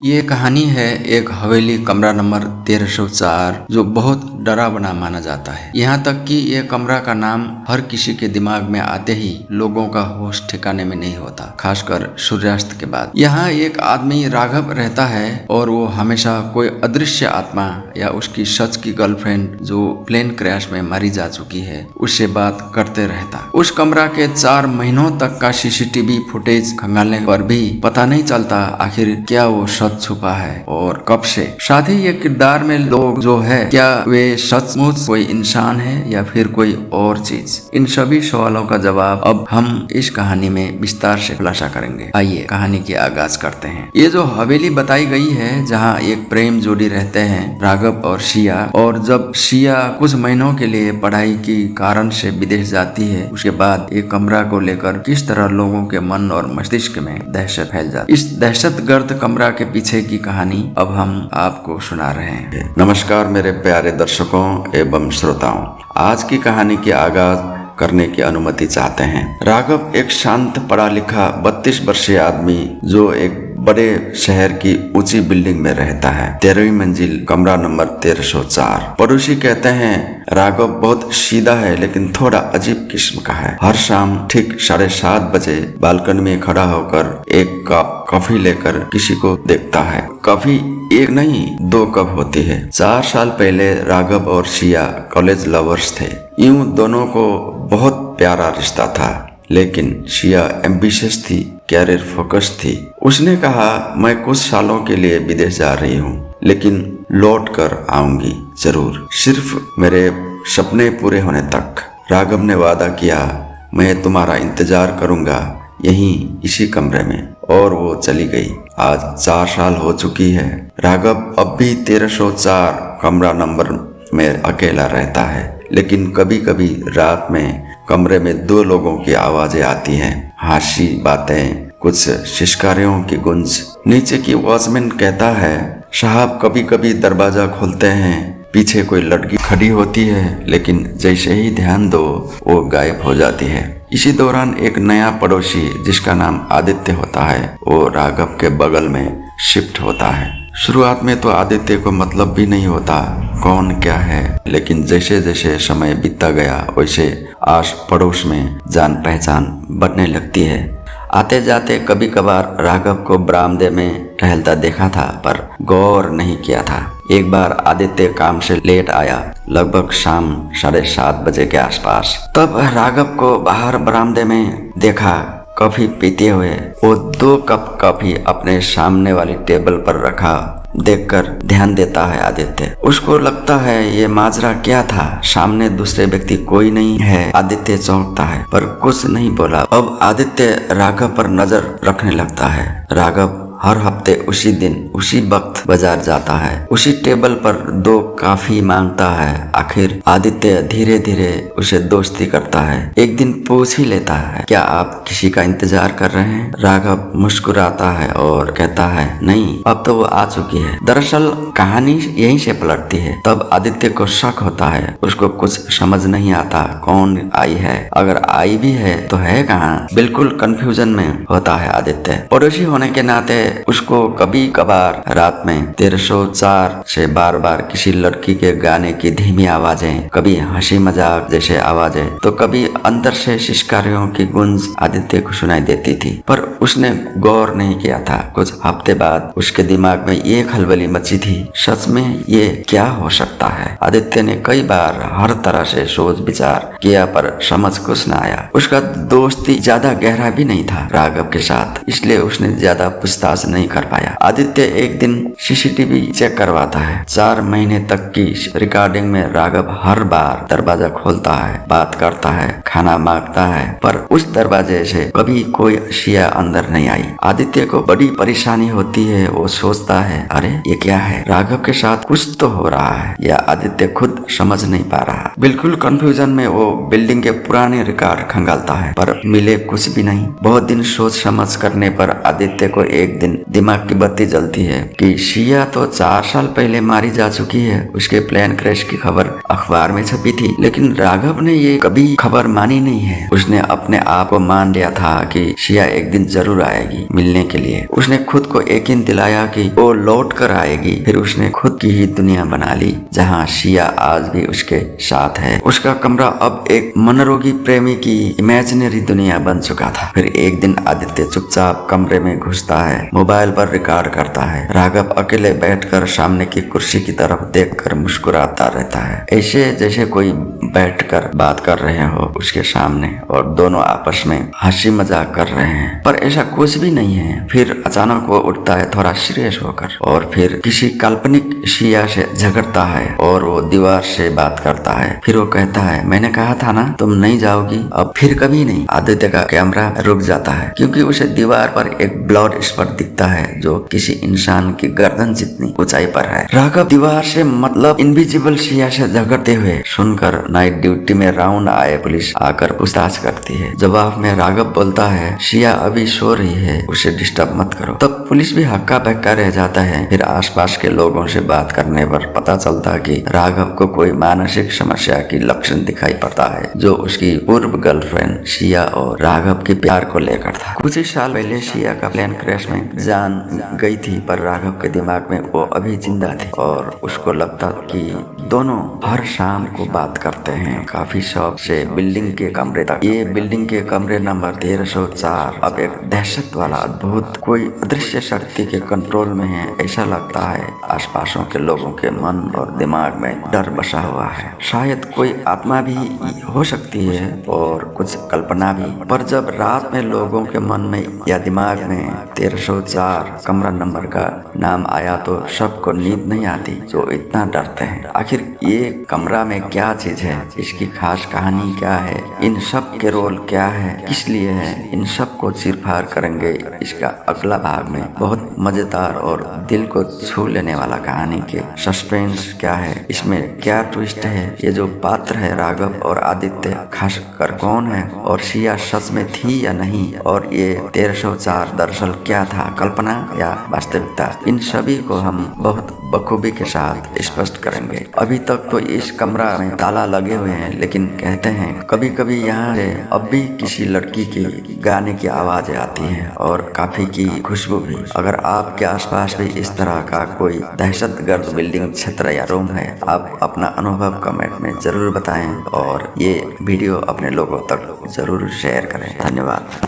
ये कहानी है एक हवेली कमरा नंबर 1304 जो बहुत डरावना माना जाता है। यहाँ तक कि ये कमरा का नाम हर किसी के दिमाग में आते ही लोगों का होश ठिकाने में नहीं होता, खासकर सूर्यास्त के बाद। यहाँ एक आदमी राघव रहता है और वो हमेशा कोई अदृश्य आत्मा या उसकी सच की गर्लफ्रेंड जो प्लेन क्रैश में मारी जा चुकी है उससे बात करते रहता। उस कमरा के 4 महीनों तक का सीसीटीवी फुटेज खंगालने पर भी पता नहीं चलता आखिर क्या वो छुपा है और कब से। साथ ही ये किरदार में लोग जो है, क्या वे सचमुच कोई इंसान है या फिर कोई और चीज। इन सभी सवालों का जवाब अब हम इस कहानी में विस्तार से खुलासा करेंगे। आइए कहानी की आगाज करते हैं। ये जो हवेली बताई गई है जहाँ एक प्रेम जोड़ी रहते हैं, राघव और सिया, और जब सिया कुछ महीनों के लिए पढ़ाई की कारण से विदेश जाती है, उसके बाद एक कमरा को लेकर किस तरह लोगों के मन और मस्तिष्क में दहशत फैल जाती। इस दहशतगर्द कमरा के पीछे की कहानी अब हम आपको सुना रहे हैं। नमस्कार मेरे प्यारे दर्शकों एवं श्रोताओं, आज की कहानी की आगाज करने की अनुमति चाहते हैं। राघव एक शांत पढ़ा लिखा 32 वर्षीय आदमी जो एक बड़े शहर की ऊंची बिल्डिंग में रहता है। 13वीं मंजिल, कमरा नंबर 1304। पड़ोसी कहते हैं राघव बहुत सीधा है लेकिन थोड़ा अजीब किस्म का है। हर शाम ठीक 7:30 बजे बालकनी में खड़ा होकर एक कप कॉफी लेकर किसी को देखता है। कॉफी एक नहीं 2 कप होती है। 4 साल पहले राघव और सिया कॉलेज लवर्स थे। यूं दोनों को बहुत प्यारा रिश्ता था, लेकिन सिया एम्बिशियस थी, कैरियर फोकस थी। उसने कहा मैं कुछ सालों के लिए विदेश जा रही हूँ, लेकिन लौट कर आऊंगी जरूर, सिर्फ मेरे सपने पूरे होने तक। राघव ने वादा किया मैं तुम्हारा इंतजार करूंगा यहीं इसी कमरे में, और वो चली गई। आज 4 साल हो चुकी है। राघव अब भी 1304 कमरा नंबर में अकेला रहता है, लेकिन कभी कभी रात में कमरे में 2 लोगों की आवाजें आती हैं, हासी बातें, कुछ शिष्कारियों की गूंज। नीचे की वॉचमैन कहता है साहब कभी कभी दरवाजा खोलते हैं, पीछे कोई लड़की खड़ी होती है, लेकिन जैसे ही ध्यान दो वो गायब हो जाती है। इसी दौरान एक नया पड़ोसी जिसका नाम आदित्य होता है वो राघव के बगल में शिफ्ट होता है। शुरुआत में तो आदित्य को मतलब भी नहीं होता कौन क्या है, लेकिन जैसे जैसे समय बीतता गया वैसे आस पड़ोस में जान पहचान बढ़ने लगती है। आते जाते कभी कभार राघव को बरामदे में टहलता देखा था, पर गौर नहीं किया था। एक बार आदित्य काम से लेट आया, लगभग शाम 7:30 बजे के आसपास। तब राघव को बाहर बरामदे में देखा, कॉफी पीते हुए। वो 2 कप कॉफी अपने सामने वाली टेबल पर रखा देखकर ध्यान देता है आदित्य। उसको लगता है ये माजरा क्या था, सामने दूसरे व्यक्ति कोई नहीं है। आदित्य चौंकता है पर कुछ नहीं बोला। अब आदित्य राघव पर नजर रखने लगता है। राघव हर हफ्ते उसी दिन उसी वक्त बाजार जाता है, उसी टेबल पर 2 कॉफी मांगता है। आखिर आदित्य धीरे धीरे उसे दोस्ती करता है। एक दिन पूछ ही लेता है क्या आप किसी का इंतजार कर रहे हैं। राघव मुस्कुराता है और कहता है नहीं, अब तो वो आ चुकी है। दरअसल कहानी यहीं से पलटती है। तब आदित्य को शक होता है, उसको कुछ समझ नहीं आता कौन आई है, अगर आई भी है तो है कहाँ। बिल्कुल कंफ्यूजन में होता है आदित्य। पड़ोसी होने के नाते उसको कभी कभार रात में 1304 से बार बार किसी लड़की के गाने की धीमी आवाजें, कभी हंसी मजाक जैसे आवाजें, तो कभी अंदर से शिष्कारियों की गूंज आदित्य को सुनाई देती थी। पर उसने गौर नहीं किया था। कुछ हफ्ते बाद उसके दिमाग में ये खलबली मची थी, सच में ये क्या हो सकता है। आदित्य ने कई बार हर तरह से सोच विचार किया पर समझ कुछ न आया। उसका दोस्ती ज्यादा गहरा भी नहीं था राघव के साथ, इसलिए उसने ज्यादा पूछताछ नहीं कर पाया। आदित्य एक दिन सीसीटीवी चेक करवाता है। 4 महीने तक की रिकॉर्डिंग में राघव हर बार दरवाजा खोलता है, बात करता है, खाना मांगता है, पर उस दरवाजे से कभी कोई सिया अंदर नहीं आई। आदित्य को बड़ी परेशानी होती है। वो सोचता है अरे ये क्या है, राघव के साथ कुछ तो हो रहा है, या आदित्य खुद समझ नहीं पा रहा। बिल्कुल कंफ्यूजन में वो बिल्डिंग के पुराने रिकॉर्ड खंगालता है, पर मिले कुछ भी नहीं। बहुत दिन सोच समझ करने पर आदित्य को एक दिन दिमाग की बत्ती जलती होती है कि शिया तो 4 साल पहले मारी जा चुकी है। उसके प्लेन क्रैश की खबर अखबार में छपी थी, लेकिन राघव ने ये कभी खबर मानी नहीं है। उसने अपने आप को मान लिया था कि शिया एक दिन जरूर आएगी मिलने के लिए। उसने खुद को यकीन दिलाया कि वो लौट कर आएगी। फिर उसने खुद की ही दुनिया बना ली जहाँ शिया आज भी उसके साथ है। उसका कमरा अब एक मनोरोगी प्रेमी की इमेजिनरी दुनिया बन चुका था। फिर एक दिन आदित्य चुपचाप कमरे में घुसता है, मोबाइल पर रिकॉर्ड करता है। राघव अकेले बैठकर सामने की कुर्सी की तरफ देखकर मुस्कुराता रहता है, ऐसे जैसे कोई बैठकर बात कर रहे हो उसके सामने और दोनों आपस में हंसी मजाक कर रहे हैं, पर ऐसा कुछ भी नहीं है। फिर अचानक वो उठता है थोड़ा सीरियस होकर और फिर किसी काल्पनिक शिया से झगड़ता है और वो दीवार से बात करता है। फिर वो कहता है, मैंने कहा था ना तुम नहीं जाओगी, अब फिर कभी नहीं। आदित्य का कैमरा रुक जाता है क्योंकि उसे दीवार पर एक ब्लड स्पॉट दिखता है जो किसी इंसान की गर्दन जितनी ऊंचाई पर है। राघव दीवार से मतलब इनविजिबल शिया से झगड़ते हुए सुनकर नाइट ड्यूटी में राउंड आए पुलिस आकर पूछताछ करती है। जवाब में राघव बोलता है, शिया अभी सो रही है, उसे डिस्टर्ब मत करो। तब पुलिस भी हक्का बक्का रह जाता है। फिर आसपास के लोगों से बात करने पर पता चलता कि राघव को कोई मानसिक समस्या की लक्षण दिखाई पड़ता है जो उसकी पूर्व गर्लफ्रेंड शिया और राघव के प्यार को लेकर था। कुछ ही साल पहले शिया का प्लेन क्रैश में जान गई थी, पर राघव के दिमाग में वो अभी जिंदा थी और उसको लगता कि दोनों हर शाम को बात करते हैं, काफी शौक से बिल्डिंग के कमरे तक। ये बिल्डिंग के कमरे नंबर 1304 अब एक दहशत वाला अद्भुत कोई अदृश्य शक्ति के कंट्रोल में है। ऐसा लगता है आसपासों के लोगों के मन और दिमाग में डर बसा हुआ है। शायद कोई आत्मा भी हो सकती है और कुछ कल्पना भी। पर जब रात में लोगों के मन में या दिमाग में 1304 कमरा नंबर का नाम आया तो सबको नींद नहीं आती, जो इतना डरते हैं। आखिर ये कमरा में क्या चीज है, इसकी खास कहानी क्या है, इन सब के रोल क्या है, किस लिए है, इन सब को चीर-फाड़ करेंगे इसका अगला भाग में। बहुत मजेदार और दिल को छू लेने वाला कहानी के सस्पेंस क्या है, इसमें क्या ट्विस्ट है, ये जो पात्र है राघव और आदित्य खासकर कौन है, और शिया सच में थी या नहीं, और ये 1304 दरअसल क्या था, कल्पना या वास्तविकता, इन सभी को हम बहुत बखूबी के साथ स्पष्ट करेंगे। अभी तक तो इस कमरा में ताला लगे हुए हैं, लेकिन कहते हैं कभी कभी यहाँ से अब भी किसी लड़की की गाने की आवाजें आती हैं और काफी की खुशबू भी। अगर आपके आसपास भी इस तरह का कोई दहशतगर्द बिल्डिंग, क्षेत्र या रूम है, आप अपना अनुभव कमेंट में जरूर बताएं और ये वीडियो अपने लोगों तक जरूर शेयर करें। धन्यवाद।